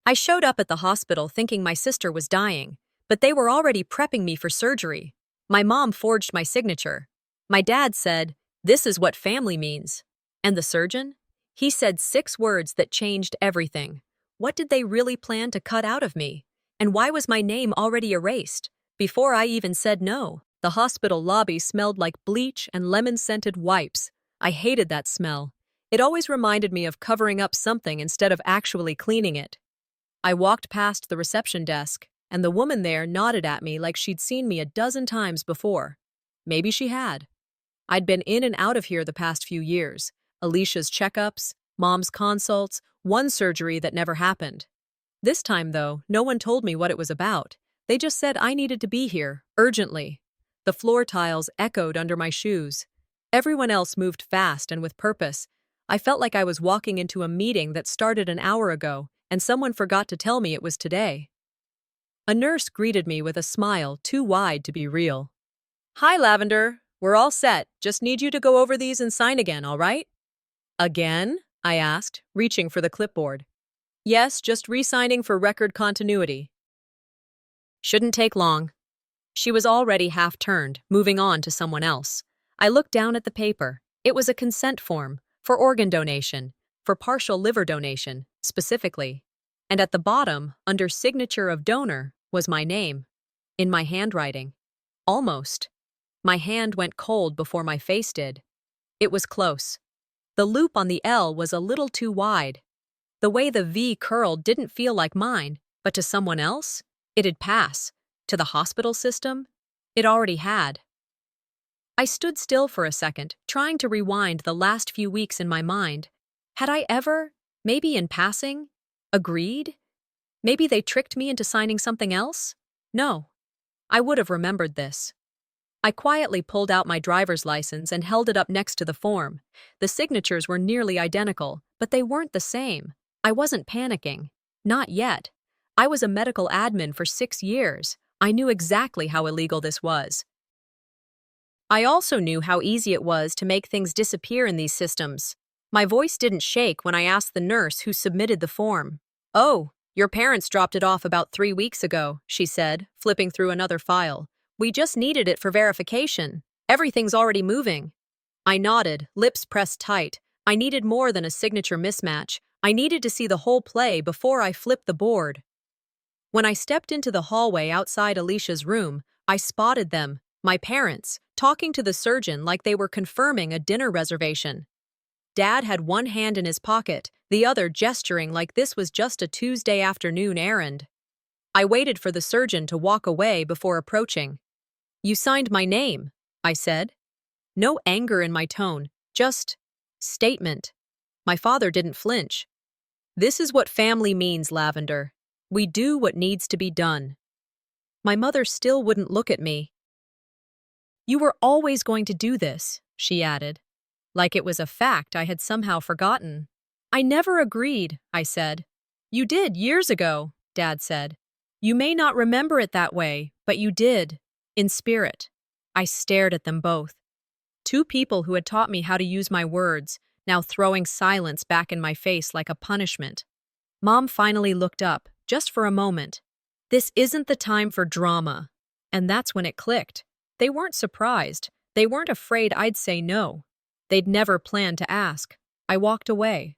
I showed up at the hospital thinking my sister was dying, but they were already prepping me for surgery. My mom forged my signature. My dad said, "This is what family means." And the surgeon? He said 6 words that changed everything. What did they really plan to cut out of me? And why was my name already erased? Before I even said no, the hospital lobby smelled like bleach and lemon-scented wipes. I hated that smell. It always reminded me of covering up something instead of actually cleaning it. I walked past the reception desk, and the woman there nodded at me like she'd seen me a dozen times before. Maybe she had. I'd been in and out of here the past few years. Alicia's checkups, Mom's consults, one surgery that never happened. This time, though, no one told me what it was about. They just said I needed to be here, urgently. The floor tiles echoed under my shoes. Everyone else moved fast and with purpose. I felt like I was walking into a meeting that started an hour ago, and someone forgot to tell me it was today. A nurse greeted me with a smile too wide to be real. "Hi, Lavender. We're all set. Just need you to go over these and sign again, all right?" "Again?" I asked, reaching for the clipboard. "Yes, just re-signing for record continuity." Shouldn't take long. She was already half-turned, moving on to someone else. I looked down at the paper. It was a consent form, for organ donation, for partial liver donation, specifically. And at the bottom, under signature of donor, was my name. In my handwriting. Almost. My hand went cold before my face did. It was close. The loop on the L was a little too wide. The way the V curled didn't feel like mine, but to someone else, it'd pass. To the hospital system, it already had. I stood still for a second, trying to rewind the last few weeks in my mind. Had I ever, maybe in passing, agreed? Maybe they tricked me into signing something else? No. I would have remembered this. I quietly pulled out my driver's license and held it up next to the form. The signatures were nearly identical, but they weren't the same. I wasn't panicking. Not yet. I was a medical admin for 6 years. I knew exactly how illegal this was. I also knew how easy it was to make things disappear in these systems. My voice didn't shake when I asked the nurse who submitted the form. "Oh, your parents dropped it off about 3 weeks ago," she said, flipping through another file. "We just needed it for verification. Everything's already moving." I nodded, lips pressed tight. I needed more than a signature mismatch. I needed to see the whole play before I flipped the board. When I stepped into the hallway outside Alicia's room, I spotted them, my parents, talking to the surgeon like they were confirming a dinner reservation. Dad had one hand in his pocket, the other gesturing like this was just a Tuesday afternoon errand. I waited for the surgeon to walk away before approaching. "You signed my name," I said. No anger in my tone, just statement. My father didn't flinch. "This is what family means, Lavender. We do what needs to be done." My mother still wouldn't look at me. "You were always going to do this," she added, like it was a fact I had somehow forgotten. "I never agreed," I said. "You did years ago," Dad said. "You may not remember it that way, but you did, in spirit." I stared at them both. 2 people who had taught me how to use my words, now throwing silence back in my face like a punishment. Mom finally looked up, just for a moment. "This isn't the time for drama." And that's when it clicked. They weren't surprised. They weren't afraid I'd say no. They'd never planned to ask. I walked away.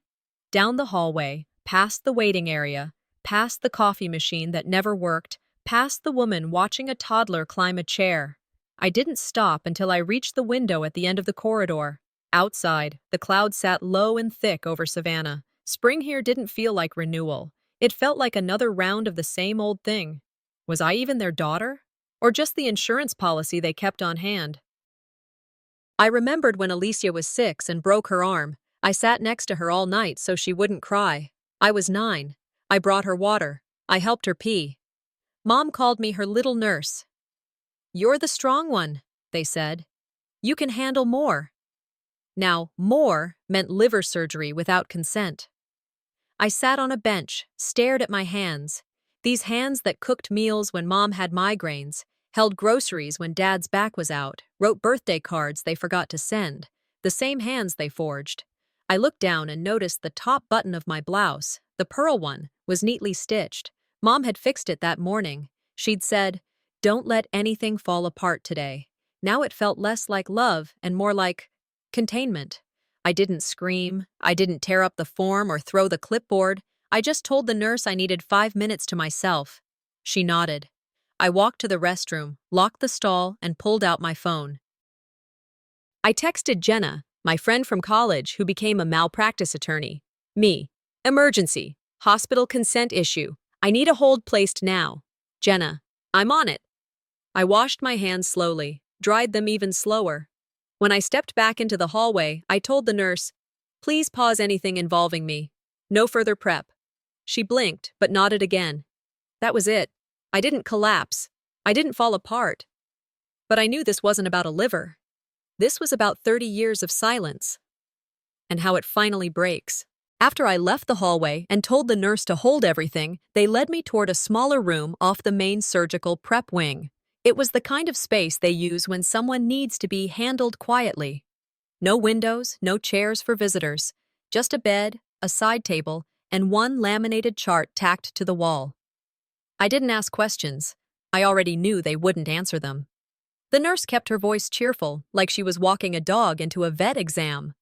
Down the hallway, past the waiting area, past the coffee machine that never worked, past the woman watching a toddler climb a chair. I didn't stop until I reached the window at the end of the corridor. Outside, the clouds sat low and thick over Savannah. Spring here didn't feel like renewal. It felt like another round of the same old thing. Was I even their daughter? Or just the insurance policy they kept on hand? I remembered when Alicia was 6 and broke her arm. I sat next to her all night so she wouldn't cry. I was 9. I brought her water. I helped her pee. Mom called me her little nurse. "You're the strong one," they said. "You can handle more." Now, more meant liver surgery without consent. I sat on a bench, stared at my hands. These hands that cooked meals when Mom had migraines, held groceries when Dad's back was out, wrote birthday cards they forgot to send. The same hands they forged. I looked down and noticed the top button of my blouse, the pearl one, was neatly stitched. Mom had fixed it that morning. She'd said, "Don't let anything fall apart today." Now it felt less like love and more like containment. I didn't scream. I didn't tear up the form or throw the clipboard. I just told the nurse I needed 5 minutes to myself. She nodded. I walked to the restroom, locked the stall, and pulled out my phone. I texted Jenna, my friend from college who became a malpractice attorney. Me. Emergency. Hospital consent issue. I need a hold placed now. Jenna. I'm on it. I washed my hands slowly, dried them even slower. When I stepped back into the hallway, I told the nurse, "Please pause anything involving me. No further prep." She blinked, but nodded again. That was it. I didn't collapse. I didn't fall apart. But I knew this wasn't about a liver. This was about 30 years of silence. And how it finally breaks. After I left the hallway and told the nurse to hold everything, they led me toward a smaller room off the main surgical prep wing. It was the kind of space they use when someone needs to be handled quietly. No windows, no chairs for visitors. Just a bed, a side table, and one laminated chart tacked to the wall. I didn't ask questions. I already knew they wouldn't answer them. The nurse kept her voice cheerful, like she was walking a dog into a vet exam.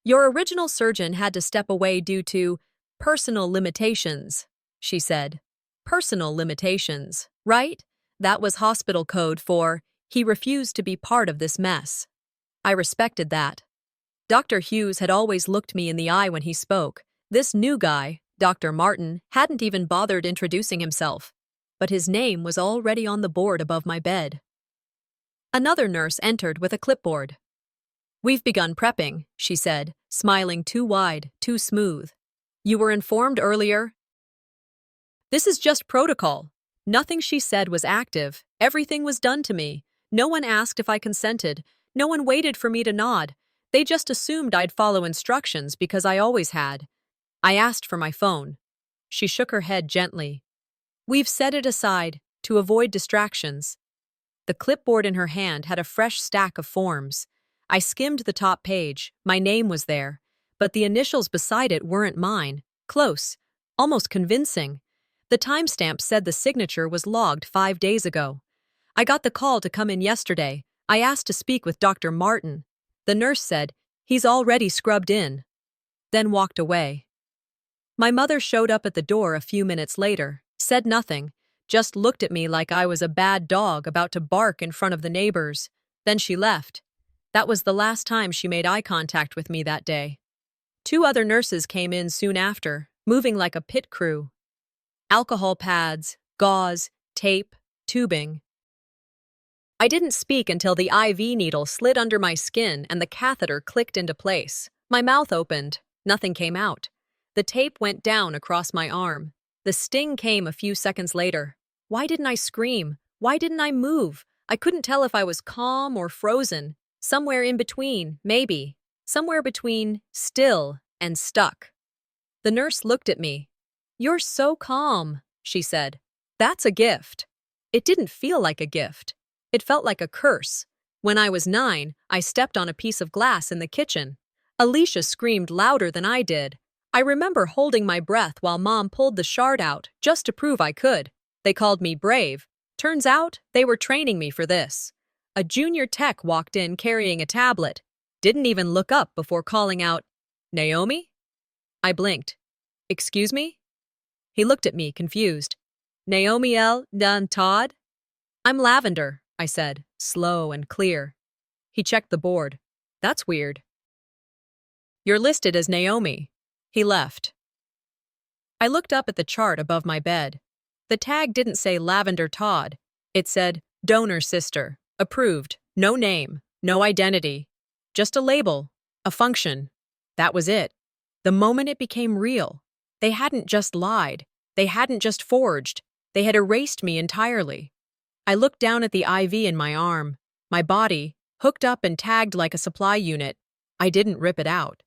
"Your original surgeon had to step away due to personal limitations," she said. Personal limitations, right? That was hospital code for he refused to be part of this mess. I respected that. Dr. Hughes had always looked me in the eye when he spoke. This new guy, Dr. Martin, hadn't even bothered introducing himself, but his name was already on the board above my bed. Another nurse entered with a clipboard. "We've begun prepping," she said, smiling too wide, too smooth. "You were informed earlier?" "This is just protocol." Nothing she said was active. Everything was done to me. No one asked if I consented. No one waited for me to nod. They just assumed I'd follow instructions because I always had. I asked for my phone. She shook her head gently. "We've set it aside to avoid distractions." The clipboard in her hand had a fresh stack of forms. I skimmed the top page. My name was there, but the initials beside it weren't mine. Close, almost convincing. The timestamp said the signature was logged 5 days ago. I got the call to come in yesterday. I asked to speak with Dr. Martin. The nurse said, "He's already scrubbed in," then walked away. My mother showed up at the door a few minutes later, said nothing, just looked at me like I was a bad dog about to bark in front of the neighbors. Then she left. That was the last time she made eye contact with me that day. 2 other nurses came in soon after, moving like a pit crew. Alcohol pads, gauze, tape, tubing. I didn't speak until the IV needle slid under my skin and the catheter clicked into place. My mouth opened. Nothing came out. The tape went down across my arm. The sting came a few seconds later. Why didn't I scream? Why didn't I move? I couldn't tell if I was calm or frozen. Somewhere in between, maybe. Somewhere between still and stuck. The nurse looked at me. "You're so calm," she said. "That's a gift." It didn't feel like a gift. It felt like a curse. When I was 9, I stepped on a piece of glass in the kitchen. Alicia screamed louder than I did. I remember holding my breath while Mom pulled the shard out, just to prove I could. They called me brave. Turns out, they were training me for this. A junior tech walked in carrying a tablet. Didn't even look up before calling out, "Naomi?" I blinked. "Excuse me?" He looked at me, confused. "Naomi L. Dunn Todd?" "I'm Lavender," I said, slow and clear. He checked the board. "That's weird." "You're listed as Naomi." He left. I looked up at the chart above my bed. The tag didn't say Lavender Todd. It said, "Donor Sister. Approved. No name. No identity. Just a label. A function." That was it. The moment it became real. They hadn't just lied. They hadn't just forged. They had erased me entirely. I looked down at the IV in my arm. My body, hooked up and tagged like a supply unit. I didn't rip it out.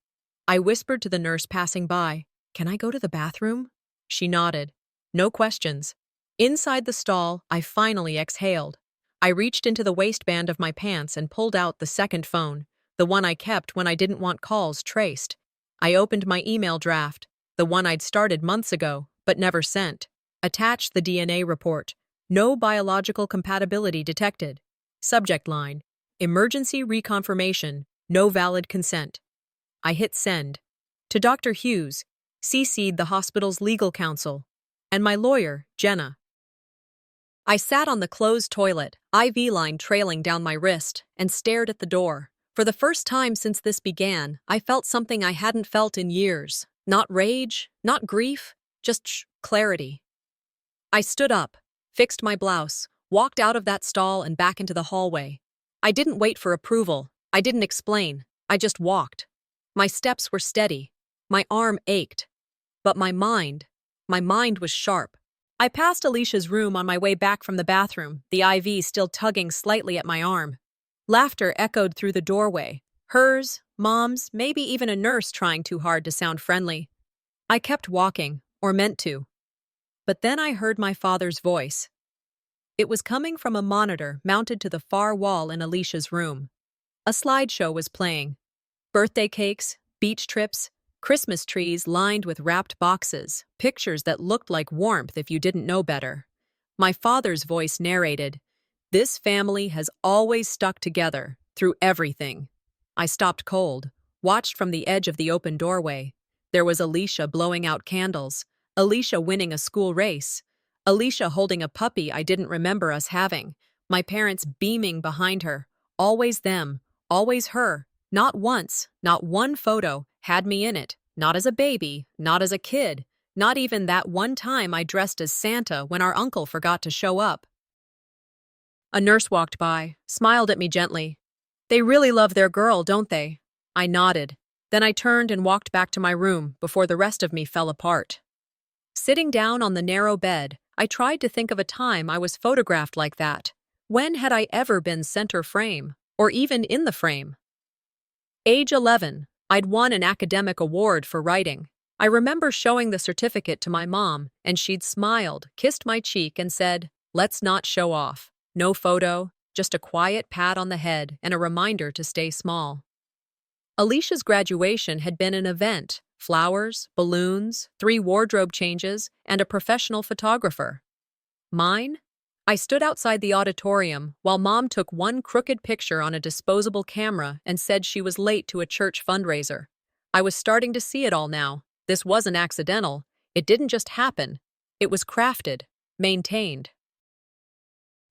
I whispered to the nurse passing by, "Can I go to the bathroom?" She nodded. No questions. Inside the stall, I finally exhaled. I reached into the waistband of my pants and pulled out the second phone, the one I kept when I didn't want calls traced. I opened my email draft, the one I'd started months ago, but never sent. Attached the DNA report. No biological compatibility detected. Subject line: Emergency reconfirmation. No valid consent. I hit send. To Dr. Hughes, CC'd the hospital's legal counsel, and my lawyer, Jenna. I sat on the closed toilet, IV line trailing down my wrist, and stared at the door. For the first time since this began, I felt something I hadn't felt in years. Not rage, not grief, just clarity. I stood up, fixed my blouse, walked out of that stall and back into the hallway. I didn't wait for approval. I didn't explain. I just walked. My steps were steady. My arm ached. But my mind was sharp. I passed Alicia's room on my way back from the bathroom, the IV still tugging slightly at my arm. Laughter echoed through the doorway. Hers, Mom's, maybe even a nurse trying too hard to sound friendly. I kept walking, or meant to. But then I heard my father's voice. It was coming from a monitor mounted to the far wall in Alicia's room. A slideshow was playing. Birthday cakes, beach trips, Christmas trees lined with wrapped boxes, pictures that looked like warmth if you didn't know better. My father's voice narrated, "This family has always stuck together, through everything." I stopped cold, watched from the edge of the open doorway. There was Alicia blowing out candles, Alicia winning a school race, Alicia holding a puppy I didn't remember us having, my parents beaming behind her. Always them, always her. Not once, not one photo, had me in it. Not as a baby, not as a kid, not even that one time I dressed as Santa when our uncle forgot to show up. A nurse walked by, smiled at me gently. "They really love their girl, don't they?" I nodded. Then I turned and walked back to my room before the rest of me fell apart. Sitting down on the narrow bed, I tried to think of a time I was photographed like that. When had I ever been center frame, or even in the frame? Age 11, I'd won an academic award for writing. I remember showing the certificate to my mom, and she'd smiled, kissed my cheek, and said, "Let's not show off. No photo, just a quiet pat on the head and a reminder to stay small." Alicia's graduation had been an event: flowers, balloons, 3 wardrobe changes, and a professional photographer. Mine? I stood outside the auditorium while Mom took one crooked picture on a disposable camera and said she was late to a church fundraiser. I was starting to see it all now. This wasn't accidental. It didn't just happen. It was crafted, maintained.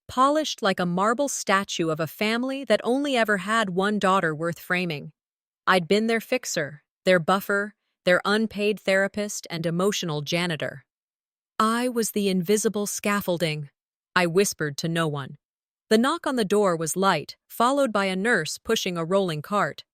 Polished like a marble statue of a family that only ever had one daughter worth framing. I'd been their fixer, their buffer, their unpaid therapist and emotional janitor. I was the invisible scaffolding. I whispered to no one. The knock on the door was light, followed by a nurse pushing a rolling cart.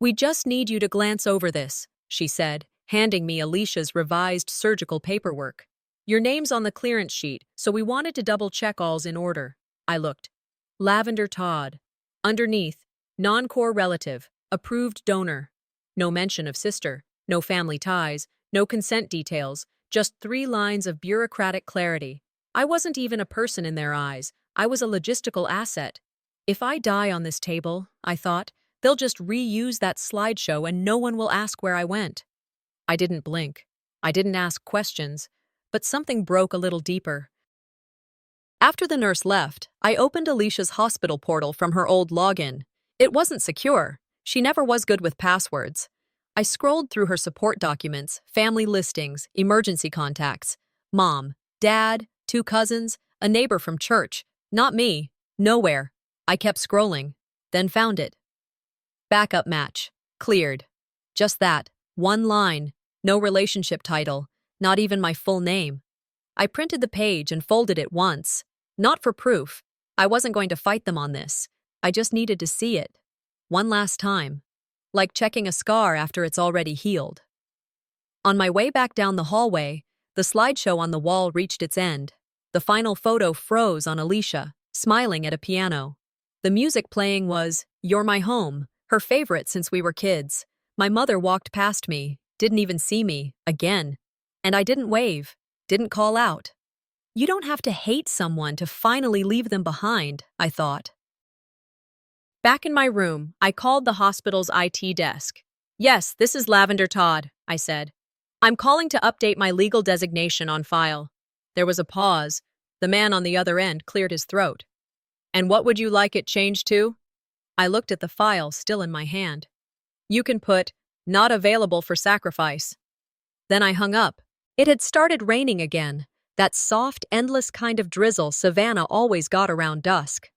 "We just need you to glance over this," she said, handing me Alicia's revised surgical paperwork. "Your name's on the clearance sheet, so we wanted to double-check all's in order." I looked. Lavender Todd. Underneath, non-core relative, approved donor. No mention of sister, no family ties, no consent details, just 3 lines of bureaucratic clarity. I wasn't even a person in their eyes. I was a logistical asset. If I die on this table, I thought, they'll just reuse that slideshow and no one will ask where I went. I didn't blink. I didn't ask questions, but something broke a little deeper. After the nurse left, I opened Alicia's hospital portal from her old login. It wasn't secure. She never was good with passwords. I scrolled through her support documents, family listings, emergency contacts. Mom, Dad, 2 cousins, a neighbor from church. Not me. Nowhere. I kept scrolling, then found it. Backup match. Cleared. Just that. 1 line. No relationship title. Not even my full name. I printed the page and folded it once. Not for proof. I wasn't going to fight them on this. I just needed to see it. One last time. Like checking a scar after it's already healed. On my way back down the hallway, the slideshow on the wall reached its end. The final photo froze on Alicia, smiling at a piano. The music playing was "You're My Home," her favorite since we were kids. My mother walked past me, didn't even see me, again. And I didn't wave, didn't call out. You don't have to hate someone to finally leave them behind, I thought. Back in my room, I called the hospital's IT desk. Yes, this is Lavender Todd, I said. I'm calling to update my legal designation on file. There was a pause. The man on the other end cleared his throat. And what would you like it changed to? I looked at the file still in my hand. You can put, not available for sacrifice. Then I hung up. It had started raining again, that soft, endless kind of drizzle Savannah always got around dusk.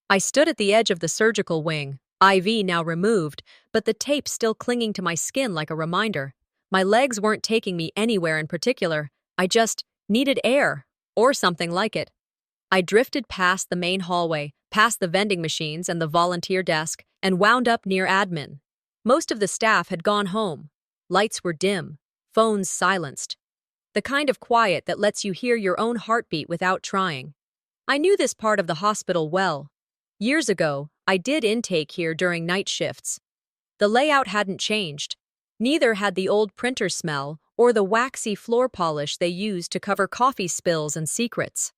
I stood at the edge of the surgical wing, IV now removed, but the tape still clinging to my skin like a reminder. My legs weren't taking me anywhere in particular. I just needed air, or something like it. I drifted past the main hallway, past the vending machines and the volunteer desk, and wound up near admin. Most of the staff had gone home. Lights were dim, phones silenced. The kind of quiet that lets you hear your own heartbeat without trying. I knew this part of the hospital well. Years ago, I did intake here during night shifts. The layout hadn't changed. Neither had the old printer smell or the waxy floor polish they used to cover coffee spills and secrets.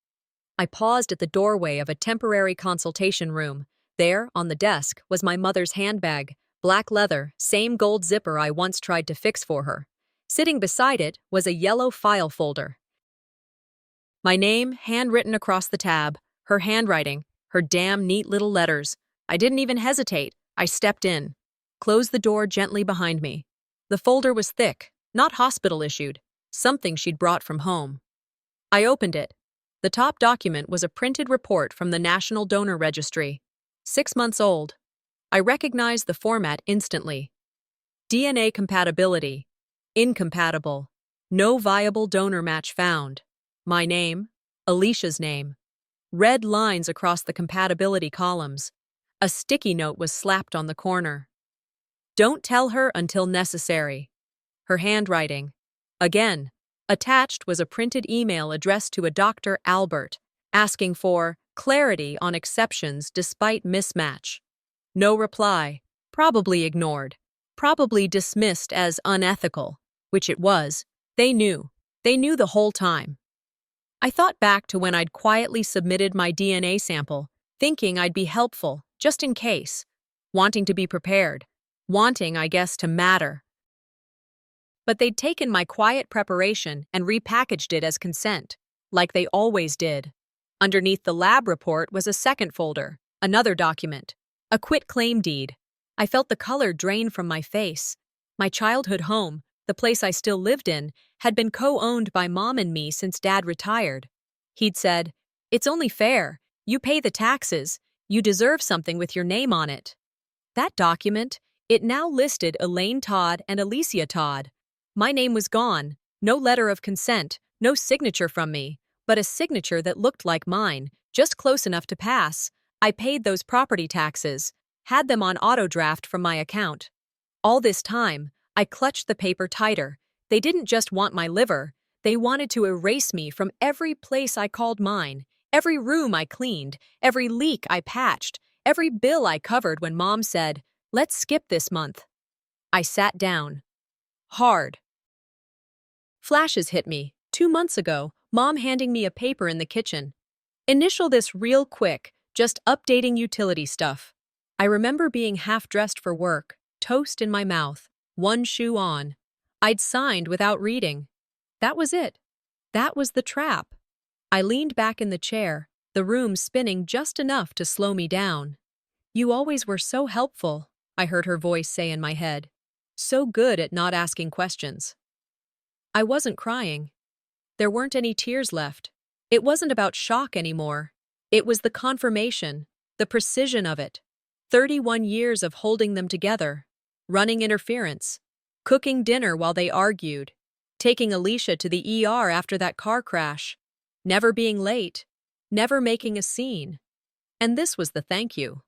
I paused at the doorway of a temporary consultation room. There, on the desk, was my mother's handbag, black leather, same gold zipper I once tried to fix for her. Sitting beside it was a yellow file folder. My name handwritten across the tab, her handwriting, her damn neat little letters. I didn't even hesitate. I stepped in, closed the door gently behind me. The folder was thick, not hospital-issued, something she'd brought from home. I opened it. The top document was a printed report from the National Donor Registry. 6 months old. I recognized the format instantly. DNA compatibility. Incompatible. No viable donor match found. My name. Alicia's name. Red lines across the compatibility columns. A sticky note was slapped on the corner. Don't tell her until necessary. Her handwriting. Again. Attached was a printed email addressed to a Dr. Albert, asking for clarity on exceptions despite mismatch. No reply. Probably ignored. Probably dismissed as unethical, which it was. They knew. They knew the whole time. I thought back to when I'd quietly submitted my DNA sample, thinking I'd be helpful, just in case. Wanting to be prepared. Wanting, I guess, to matter. But they'd taken my quiet preparation and repackaged it as consent, like they always did. Underneath the lab report was a second folder, another document, a quit-claim deed. I felt the color drain from my face. My childhood home, the place I still lived in, had been co-owned by Mom and me since Dad retired. He'd said, "It's only fair. You pay the taxes. You deserve something with your name on it." That document, it now listed Elaine Todd and Alicia Todd. My name was gone, no letter of consent, no signature from me, but a signature that looked like mine, just close enough to pass. I paid those property taxes, had them on auto draft from my account. All this time, I clutched the paper tighter. They didn't just want my liver, they wanted to erase me from every place I called mine, every room I cleaned, every leak I patched, every bill I covered when Mom said, "Let's skip this month." I sat down. Hard. Flashes hit me. 2 months ago, Mom handing me a paper in the kitchen. Initial this real quick, just updating utility stuff. I remember being half-dressed for work, toast in my mouth, one shoe on. I'd signed without reading. That was it. That was the trap. I leaned back in the chair, the room spinning just enough to slow me down. "You always were so helpful," I heard her voice say in my head. "So good at not asking questions." I wasn't crying. There weren't any tears left. It wasn't about shock anymore. It was the confirmation, the precision of it. 31 years of holding them together, running interference, cooking dinner while they argued, taking Alicia to the ER after that car crash, never being late, never making a scene. And this was the thank you.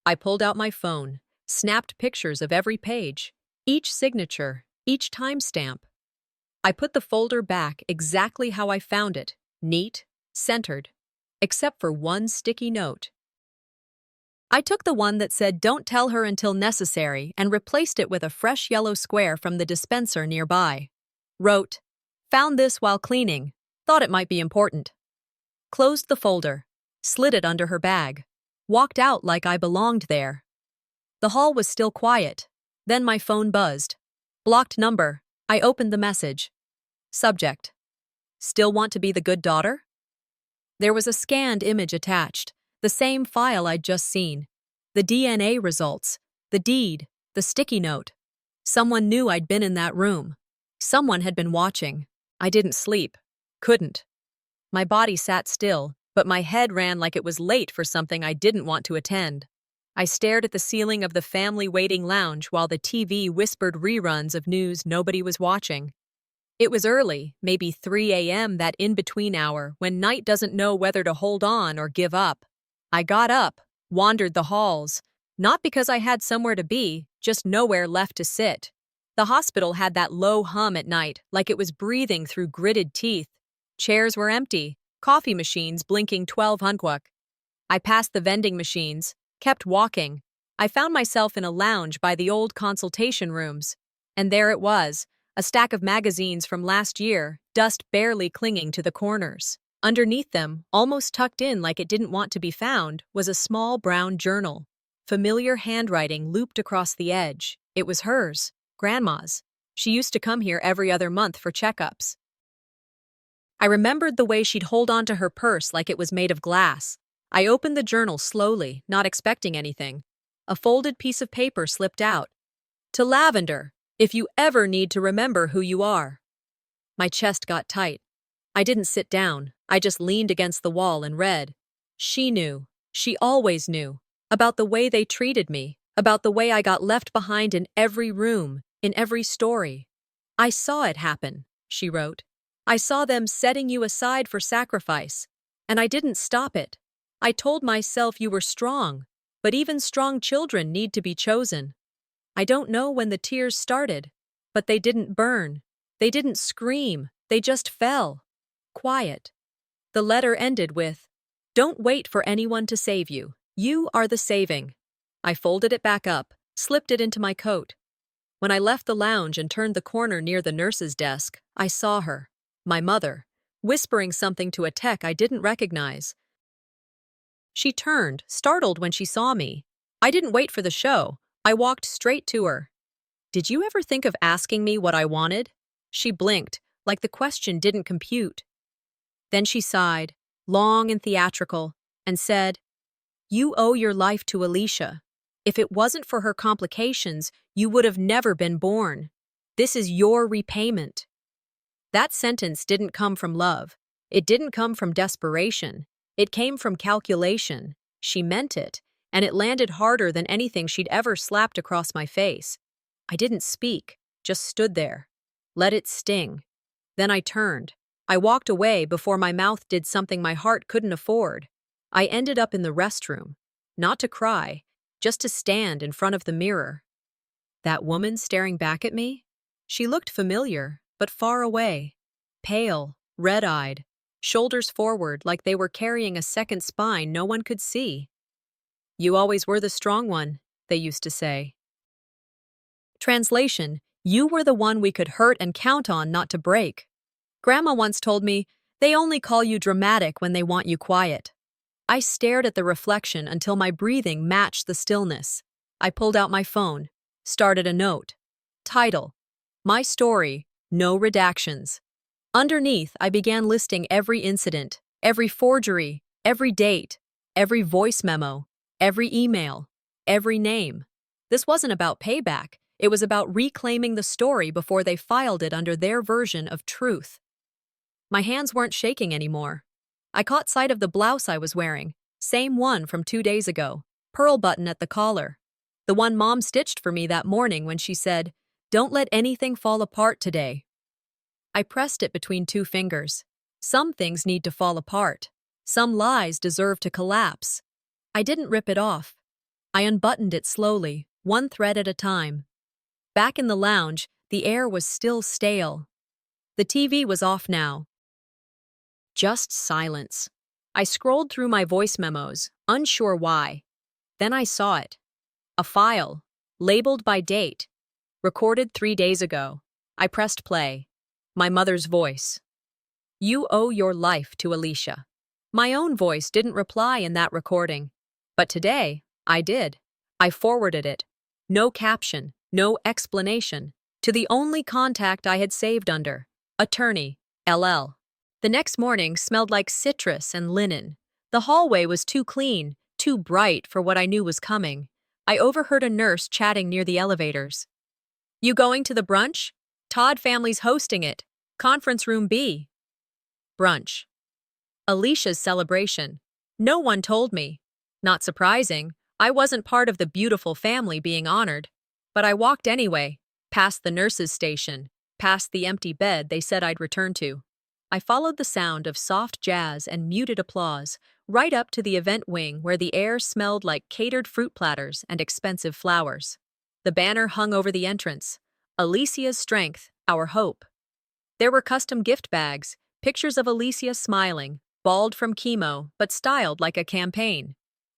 I pulled out my phone, snapped pictures of every page, each signature, each timestamp. I put the folder back exactly how I found it, neat, centered, except for one sticky note. I took the one that said "Don't tell her until necessary" and replaced it with a fresh yellow square from the dispenser nearby. Wrote, "Found this while cleaning. Thought it might be important." Closed the folder, slid it under her bag, walked out like I belonged there. The hall was still quiet. Then my phone buzzed. Blocked number. I opened the message. Subject: Still want to be the good daughter? There was a scanned image attached, the same file I'd just seen. The DNA results, the deed, the sticky note. Someone knew I'd been in that room. Someone had been watching. I didn't sleep. Couldn't. My body sat still, but my head ran like it was late for something I didn't want to attend. I stared at the ceiling of the family waiting lounge while the TV whispered reruns of news nobody was watching. It was early, maybe 3 a.m., that in-between hour when night doesn't know whether to hold on or give up. I got up, wandered the halls, not because I had somewhere to be, just nowhere left to sit. The hospital had that low hum at night, like it was breathing through gritted teeth. Chairs were empty, coffee machines blinking 1200. I passed the vending machines, kept walking. I found myself in a lounge by the old consultation rooms. And there it was, a stack of magazines from last year, dust barely clinging to the corners. Underneath them, almost tucked in like it didn't want to be found, was a small brown journal. Familiar handwriting looped across the edge. It was hers, Grandma's. She used to come here every other month for checkups. I remembered the way she'd hold on to her purse like it was made of glass. I opened the journal slowly, not expecting anything. A folded piece of paper slipped out. To Lavender, if you ever need to remember who you are. My chest got tight. I didn't sit down. I just leaned against the wall and read. She knew. She always knew. About the way they treated me. About the way I got left behind in every room, in every story. I saw it happen, she wrote. I saw them setting you aside for sacrifice. And I didn't stop it. I told myself you were strong, but even strong children need to be chosen. I don't know when the tears started, but they didn't burn. They didn't scream. They just fell. Quiet. The letter ended with, Don't wait for anyone to save you. You are the saving. I folded it back up, slipped it into my coat. When I left the lounge and turned the corner near the nurse's desk, I saw her, my mother, whispering something to a tech I didn't recognize. She turned, startled when she saw me. I didn't wait for the show. I walked straight to her. Did you ever think of asking me what I wanted? She blinked, like the question didn't compute. Then she sighed, long and theatrical, and said, You owe your life to Alicia. If it wasn't for her complications, you would have never been born. This is your repayment. That sentence didn't come from love. It didn't come from desperation. It came from calculation. She meant it, and it landed harder than anything she'd ever slapped across my face. I didn't speak, just stood there. Let it sting. Then I turned. I walked away before my mouth did something my heart couldn't afford. I ended up in the restroom. Not to cry, just to stand in front of the mirror. That woman staring back at me? She looked familiar, but far away. Pale, red-eyed, shoulders forward like they were carrying a second spine no one could see. You always were the strong one, they used to say. Translation, you were the one we could hurt and count on not to break. Grandma once told me, they only call you dramatic when they want you quiet. I stared at the reflection until my breathing matched the stillness. I pulled out my phone, started a note. Title, My Story, No Redactions. Underneath, I began listing every incident, every forgery, every date, every voice memo, every email, every name. This wasn't about payback. It was about reclaiming the story before they filed it under their version of truth. My hands weren't shaking anymore. I caught sight of the blouse I was wearing, same one from 2 days ago, pearl button at the collar. The one Mom stitched for me that morning when she said, Don't let anything fall apart today. I pressed it between 2 fingers. Some things need to fall apart. Some lies deserve to collapse. I didn't rip it off. I unbuttoned it slowly, one thread at a time. Back in the lounge, the air was still stale. The TV was off now. Just silence. I scrolled through my voice memos, unsure why. Then I saw it. A file, labeled by date. Recorded 3 days ago. I pressed play. My mother's voice. You owe your life to Alicia. My own voice didn't reply in that recording. But today, I did. I forwarded it. No caption, No explanation. To the only contact I had saved under. Attorney, LL. The next morning smelled like citrus and linen. The hallway was too clean, too bright for what I knew was coming. I overheard a nurse chatting near the elevators. You going to the brunch? Todd family's hosting it. Conference room B. Brunch. Alicia's celebration. No one told me. Not surprising, I wasn't part of the beautiful family being honored. But I walked anyway, past the nurse's station, past the empty bed they said I'd return to. I followed the sound of soft jazz and muted applause, right up to the event wing where the air smelled like catered fruit platters and expensive flowers. The banner hung over the entrance. Alicia's strength, our hope. There were custom gift bags, pictures of Alicia smiling, bald from chemo, but styled like a campaign.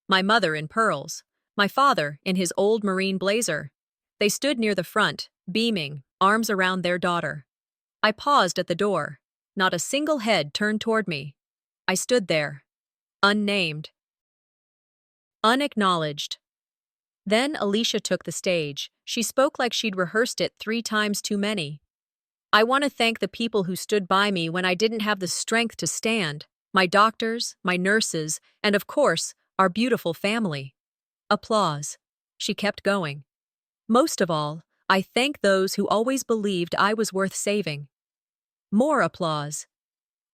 My mother in pearls. My father in his old marine blazer. They stood near the front, beaming, arms around their daughter. I paused at the door. Not a single head turned toward me. I stood there. Unnamed. Unacknowledged. Then Alicia took the stage. She spoke like she'd rehearsed it 3 times too many. I want to thank the people who stood by me when I didn't have the strength to stand. My doctors, my nurses, and of course, our beautiful family. Applause. She kept going. Most of all, I thank those who always believed I was worth saving. More applause.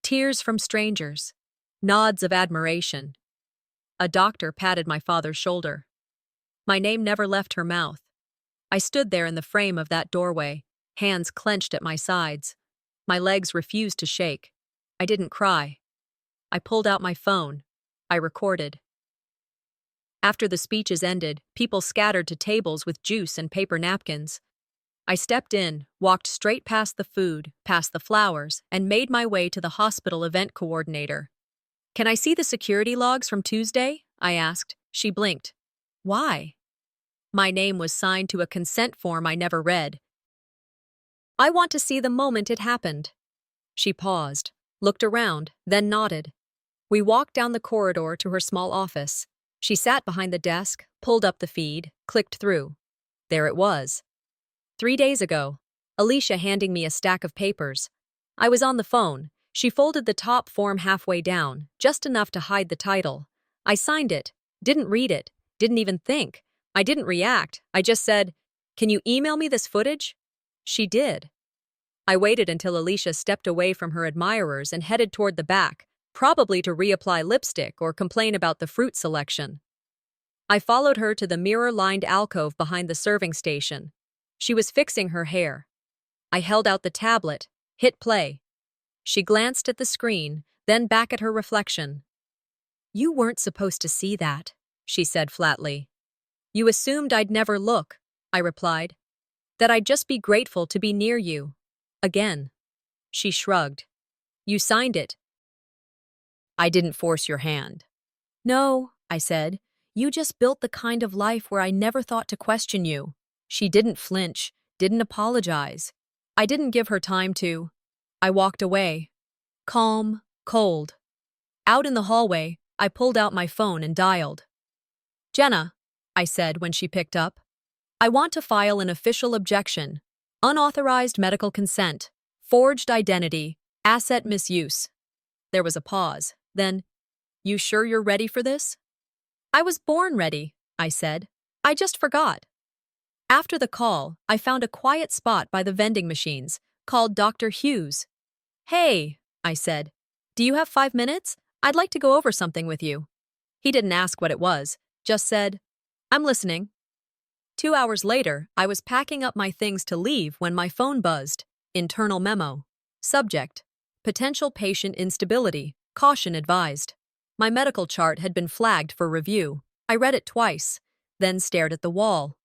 Tears from strangers. Nods of admiration. A doctor patted my father's shoulder. My name never left her mouth. I stood there in the frame of that doorway, hands clenched at my sides. My legs refused to shake. I didn't cry. I pulled out my phone. I recorded. After the speeches ended, people scattered to tables with juice and paper napkins. I stepped in, walked straight past the food, past the flowers, and made my way to the hospital event coordinator. Can I see the security logs from Tuesday? I asked. She blinked. Why? My name was signed to a consent form I never read. I want to see the moment it happened. She paused, looked around, then nodded. We walked down the corridor to her small office. She sat behind the desk, pulled up the feed, clicked through. There it was. 3 days ago. Alicia handing me a stack of papers. I was on the phone. She folded the top form halfway down, just enough to hide the title. I signed it, didn't read it, didn't even think. I didn't react. I just said, "Can you email me this footage?" She did. I waited until Alicia stepped away from her admirers and headed toward the back, probably to reapply lipstick or complain about the fruit selection. I followed her to the mirror-lined alcove behind the serving station. She was fixing her hair. I held out the tablet, hit play. She glanced at the screen, then back at her reflection. "You weren't supposed to see that," she said flatly. "You assumed I'd never look," I replied. "That I'd just be grateful to be near you. Again." She shrugged. "You signed it." "I didn't force your hand." "No," I said. "You just built the kind of life where I never thought to question you." She didn't flinch, didn't apologize. I didn't give her time to. I walked away. Calm, cold. Out in the hallway, I pulled out my phone and dialed. "Jenna," I said when she picked up. "I want to file an official objection. Unauthorized medical consent, forged identity, asset misuse." There was a pause. Then, "You sure you're ready for this?" "I was born ready," I said. "I just forgot." After the call, I found a quiet spot by the vending machines, called Dr. Hughes. "Hey," I said. "Do you have 5 minutes? I'd like to go over something with you." He didn't ask what it was, just said, "I'm listening." 2 hours later, I was packing up my things to leave when my phone buzzed. Internal memo. Subject: potential patient instability. Caution advised. My medical chart had been flagged for review. I read it twice, then stared at the wall.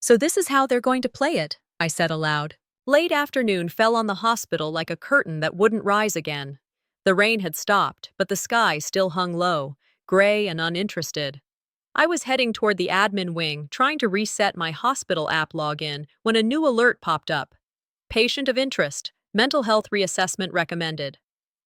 "So this is how they're going to play it," I said aloud. Late afternoon fell on the hospital like a curtain that wouldn't rise again. The rain had stopped, but the sky still hung low, gray and uninterested. I was heading toward the admin wing, trying to reset my hospital app login, when a new alert popped up. Patient of interest, mental health reassessment recommended.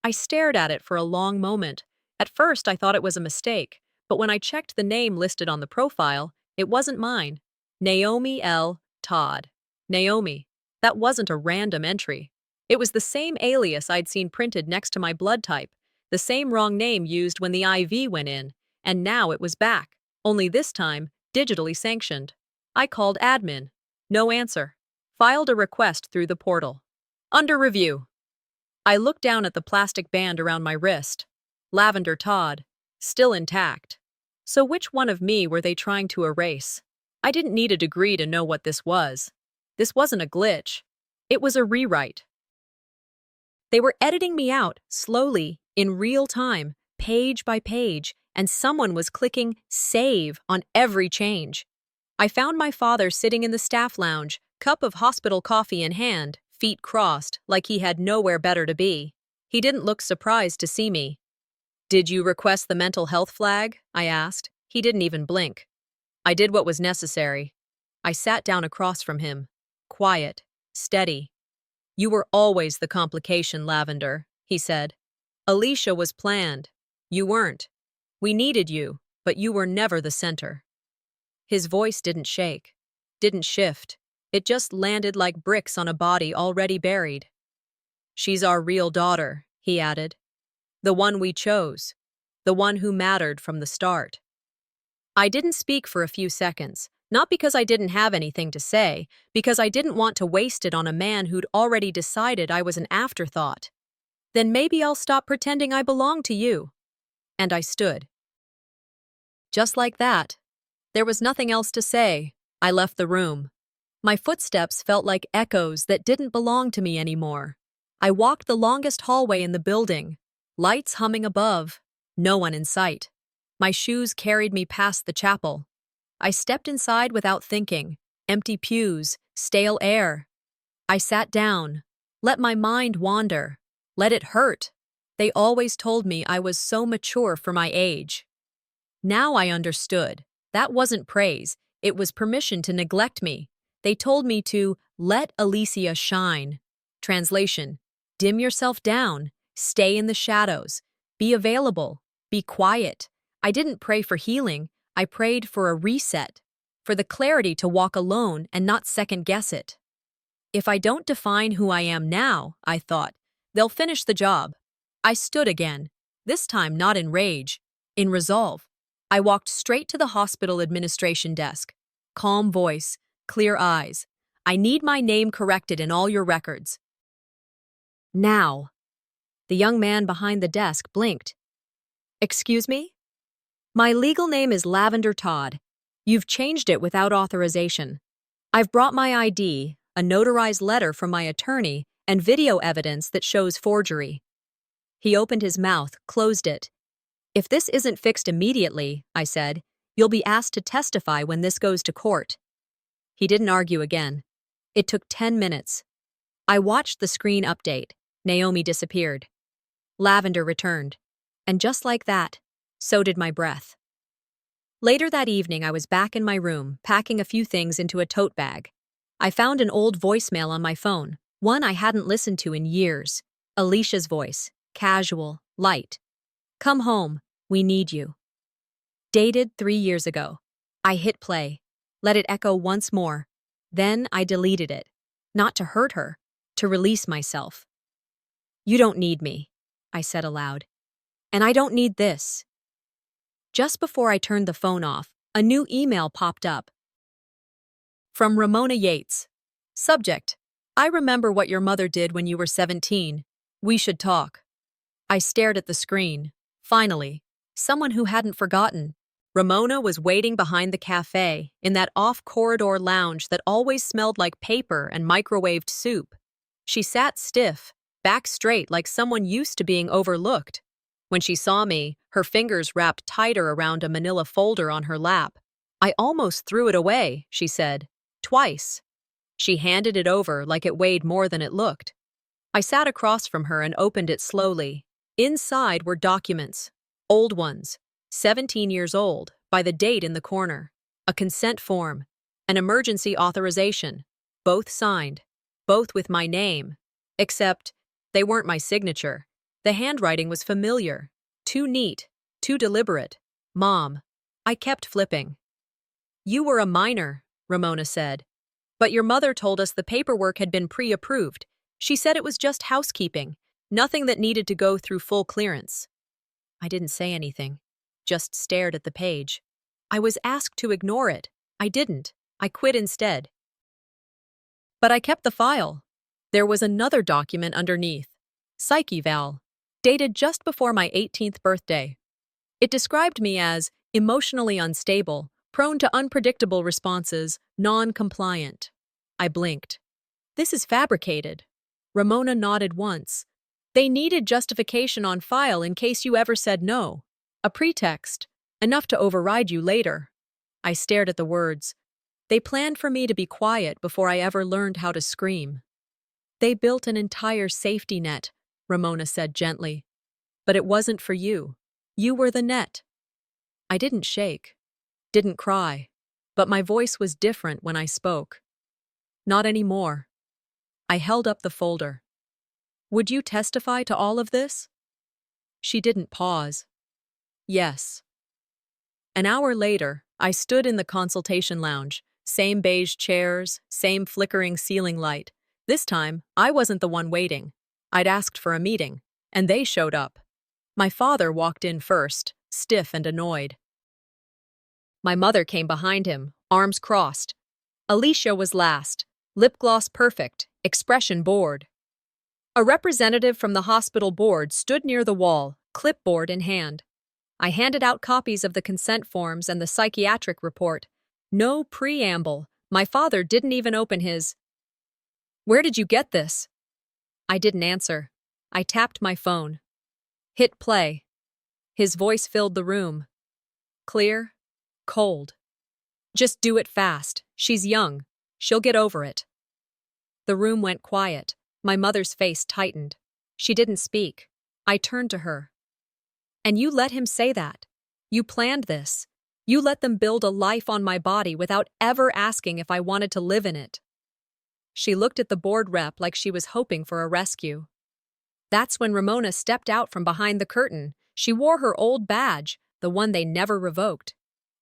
I stared at it for a long moment. At first, I thought it was a mistake, but when I checked the name listed on the profile, it wasn't mine. Naomi L. Todd. Naomi. That wasn't a random entry. It was the same alias I'd seen printed next to my blood type, the same wrong name used when the IV went in, and now it was back, only this time, digitally sanctioned. I called admin. No answer. Filed a request through the portal. Under review. I looked down at the plastic band around my wrist. Lavender Todd. Still intact. So which one of me were they trying to erase? I didn't need a degree to know what this was. This wasn't a glitch. It was a rewrite. They were editing me out, slowly, in real time, page by page, and someone was clicking save on every change. I found my father sitting in the staff lounge, cup of hospital coffee in hand, feet crossed, like he had nowhere better to be. He didn't look surprised to see me. "Did you request the mental health flag?" I asked. He didn't even blink. I did what was necessary. I sat down across from him. Quiet, steady. "You were always the complication, Lavender," he said. "Alicia was planned. You weren't. We needed you, but you were never the center." His voice didn't shake, didn't shift. It just landed like bricks on a body already buried. "She's our real daughter," he added. "The one we chose. The one who mattered from the start." I didn't speak for a few seconds, not because I didn't have anything to say, because I didn't want to waste it on a man who'd already decided I was an afterthought. "Then maybe I'll stop pretending I belong to you." And I stood. Just like that. There was nothing else to say. I left the room. My footsteps felt like echoes that didn't belong to me anymore. I walked the longest hallway in the building, lights humming above, no one in sight. My shoes carried me past the chapel. I stepped inside without thinking. Empty pews, stale air. I sat down, let my mind wander, let it hurt. They always told me I was so mature for my age. Now I understood. That wasn't praise, it was permission to neglect me. They told me to let Alicia shine. Translation: dim yourself down, stay in the shadows, be available, be quiet. I didn't pray for healing, I prayed for a reset, for the clarity to walk alone and not second-guess it. If I don't define who I am now, I thought, they'll finish the job. I stood again, this time not in rage, in resolve. I walked straight to the hospital administration desk. Calm voice, clear eyes. "I need my name corrected in all your records. Now." The young man behind the desk blinked. "Excuse me?" "My legal name is Lavender Todd. You've changed it without authorization. I've brought my ID, a notarized letter from my attorney, and video evidence that shows forgery." He opened his mouth, closed it. "If this isn't fixed immediately," I said, "you'll be asked to testify when this goes to court." He didn't argue again. It took 10 minutes. I watched the screen update. Naomi disappeared. Lavender returned. And just like that, so did my breath. Later that evening, I was back in my room, packing a few things into a tote bag. I found an old voicemail on my phone, one I hadn't listened to in years. Alicia's voice, casual, light. "Come home, we need you." Dated 3 years ago. I hit play, let it echo once more. Then I deleted it, not to hurt her, to release myself. "You don't need me," I said aloud. "And I don't need this." Just before I turned the phone off, a new email popped up. From Ramona Yates. Subject: I remember what your mother did when you were 17. We should talk. I stared at the screen. Finally, someone who hadn't forgotten. Ramona was waiting behind the cafe, in that off-corridor lounge that always smelled like paper and microwaved soup. She sat stiff, back straight like someone used to being overlooked. When she saw me, her fingers wrapped tighter around a manila folder on her lap. "I almost threw it away," she said. "Twice." She handed it over like it weighed more than it looked. I sat across from her and opened it slowly. Inside were documents. Old ones. 17 years old, by the date in the corner. A consent form. An emergency authorization. Both signed. Both with my name. Except, they weren't my signature. The handwriting was familiar. Too neat. Too deliberate. Mom. I kept flipping. "You were a minor," Ramona said. But your mother told us the paperwork had been pre-approved. She said it was just housekeeping, nothing that needed to go through full clearance. I didn't say anything, just stared at the page. I was asked to ignore it. I didn't. I quit instead. But I kept the file. There was another document underneath. Psych eval, dated just before my 18th birthday. It described me as emotionally unstable, prone to unpredictable responses, non-compliant. I blinked. This is fabricated. Ramona nodded once. They needed justification on file in case you ever said no. A pretext, enough to override you later. I stared at the words. They planned for me to be quiet before I ever learned how to scream. They built an entire safety net, Ramona said gently. But it wasn't for you. You were the net. I didn't shake, didn't cry, but my voice was different when I spoke. Not anymore. I held up the folder. Would you testify to all of this? She didn't pause. Yes. An hour later, I stood in the consultation lounge. Same beige chairs, same flickering ceiling light. This time, I wasn't the one waiting. I'd asked for a meeting, and they showed up. My father walked in first, stiff and annoyed. My mother came behind him, arms crossed. Alicia was last, lip gloss perfect, expression bored. A representative from the hospital board stood near the wall, clipboard in hand. I handed out copies of the consent forms and the psychiatric report. No preamble. My father didn't even open his. Where did you get this? I didn't answer. I tapped my phone. Hit play. His voice filled the room. Clear, cold. Just do it fast. She's young. She'll get over it. The room went quiet. My mother's face tightened. She didn't speak. I turned to her. And you let him say that. You planned this. You let them build a life on my body without ever asking if I wanted to live in it. She looked at the board rep like she was hoping for a rescue. That's when Ramona stepped out from behind the curtain. She wore her old badge, the one they never revoked.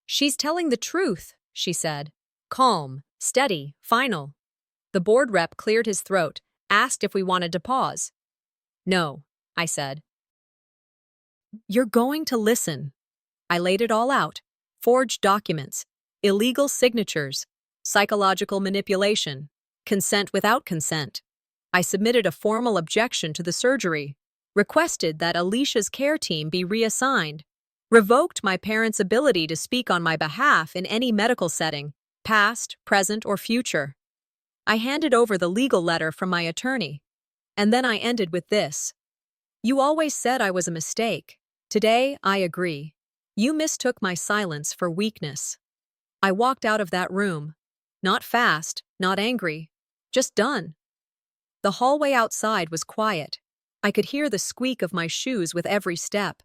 She's telling the truth, she said. Calm, steady, final. The board rep cleared his throat, asked if we wanted to pause. No, I said. You're going to listen. I laid it all out. Forged documents, illegal signatures, psychological manipulation, consent without consent. I submitted a formal objection to the surgery, requested that Alicia's care team be reassigned, revoked my parents' ability to speak on my behalf in any medical setting, past, present, or future. I handed over the legal letter from my attorney, and then I ended with this. You always said I was a mistake. Today, I agree. You mistook my silence for weakness. I walked out of that room. Not fast, not angry, just done. The hallway outside was quiet. I could hear the squeak of my shoes with every step.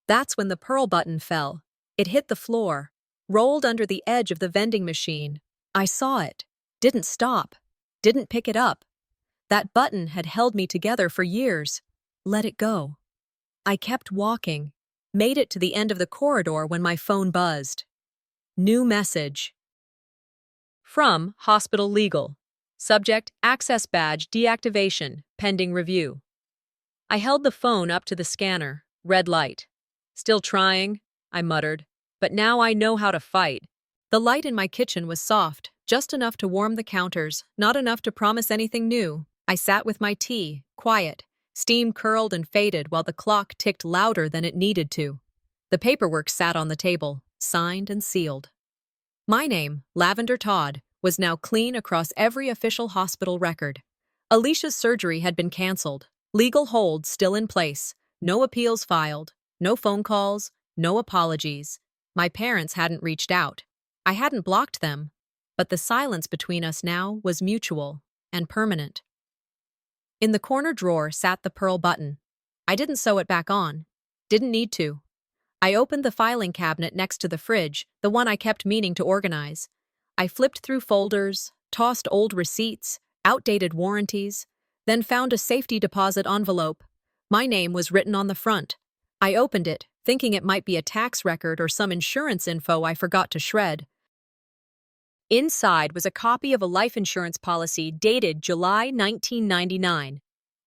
That's when the pearl button fell. It hit the floor, rolled under the edge of the vending machine. I saw it, didn't stop, didn't pick it up. That button had held me together for years. Let it go. I kept walking, made it to the end of the corridor when my phone buzzed. New message. From Hospital Legal. Subject, access badge deactivation, pending review. I held the phone up to the scanner, red light. Still trying, I muttered, but now I know how to fight. The light in my kitchen was soft, just enough to warm the counters, not enough to promise anything new. I sat with my tea, quiet. Steam curled and faded while the clock ticked louder than it needed to. The paperwork sat on the table, signed and sealed. My name, Lavender Todd, was now clean across every official hospital record. Alicia's surgery had been canceled, legal hold still in place, no appeals filed, no phone calls, no apologies. My parents hadn't reached out. I hadn't blocked them, but the silence between us now was mutual and permanent. In the corner drawer sat the pearl button. I didn't sew it back on. Didn't need to. I opened the filing cabinet next to the fridge, the one I kept meaning to organize. I flipped through folders, tossed old receipts, outdated warranties, then found a safety deposit envelope. My name was written on the front. I opened it, thinking it might be a tax record or some insurance info I forgot to shred. Inside was a copy of a life insurance policy dated July 1999.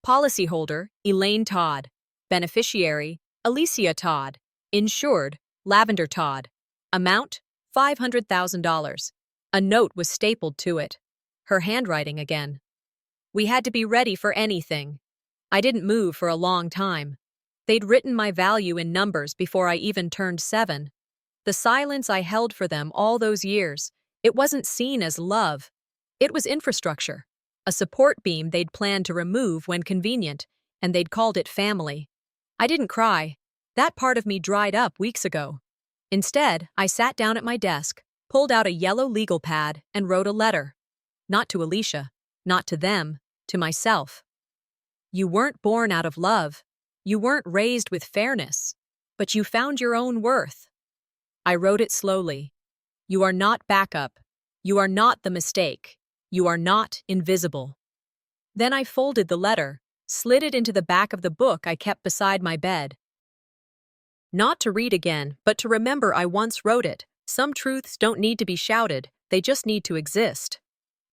Policyholder, Elaine Todd. Beneficiary, Alicia Todd. Insured, Lavender Todd. Amount, $500,000. A note was stapled to it. Her handwriting again. We had to be ready for anything. I didn't move for a long time. They'd written my value in numbers before I even turned 7. The silence I held for them all those years, it wasn't seen as love. It was infrastructure, a support beam they'd planned to remove when convenient, and they'd called it family. I didn't cry. That part of me dried up weeks ago. Instead, I sat down at my desk, pulled out a yellow legal pad, and wrote a letter. Not to Alicia, not to them, to myself. You weren't born out of love. You weren't raised with fairness. But you found your own worth. I wrote it slowly. You are not backup. You are not the mistake. You are not invisible. Then I folded the letter, slid it into the back of the book I kept beside my bed. Not to read again, but to remember I once wrote it. Some truths don't need to be shouted, they just need to exist.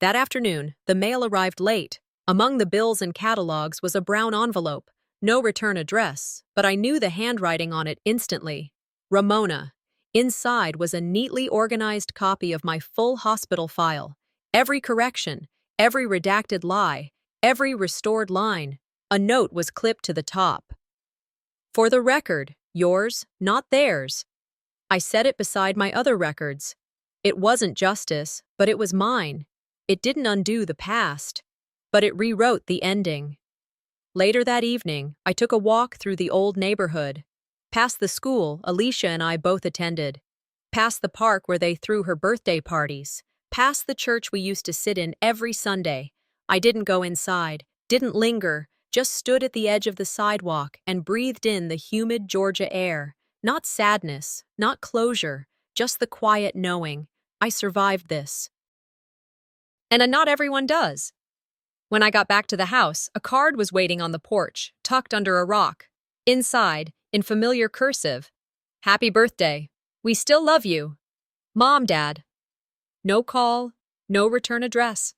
That afternoon, the mail arrived late. Among the bills and catalogs was a brown envelope. No return address, but I knew the handwriting on it instantly. Ramona. Inside was a neatly organized copy of my full hospital file. Every correction, every redacted lie, every restored line. A note was clipped to the top. For the record, yours, not theirs. I set it beside my other records. It wasn't justice, but it was mine. It didn't undo the past, but it rewrote the ending. Later that evening, I took a walk through the old neighborhood. Past the school Alicia and I both attended. Past the park where they threw her birthday parties. Past the church we used to sit in every Sunday. I didn't go inside, didn't linger, just stood at the edge of the sidewalk and breathed in the humid Georgia air. Not sadness, not closure, just the quiet knowing. I survived this. And not everyone does. When I got back to the house, a card was waiting on the porch, tucked under a rock. Inside, in familiar cursive, "Happy birthday. We still love you. Mom, Dad." No call, no return address.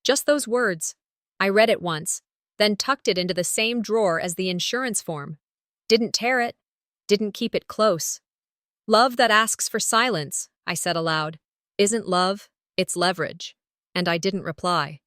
Just those words. I read it once, then tucked it into the same drawer as the insurance form. Didn't tear it, didn't keep it close. "Love that asks for silence," I said aloud. "Isn't love, it's leverage." And I didn't reply.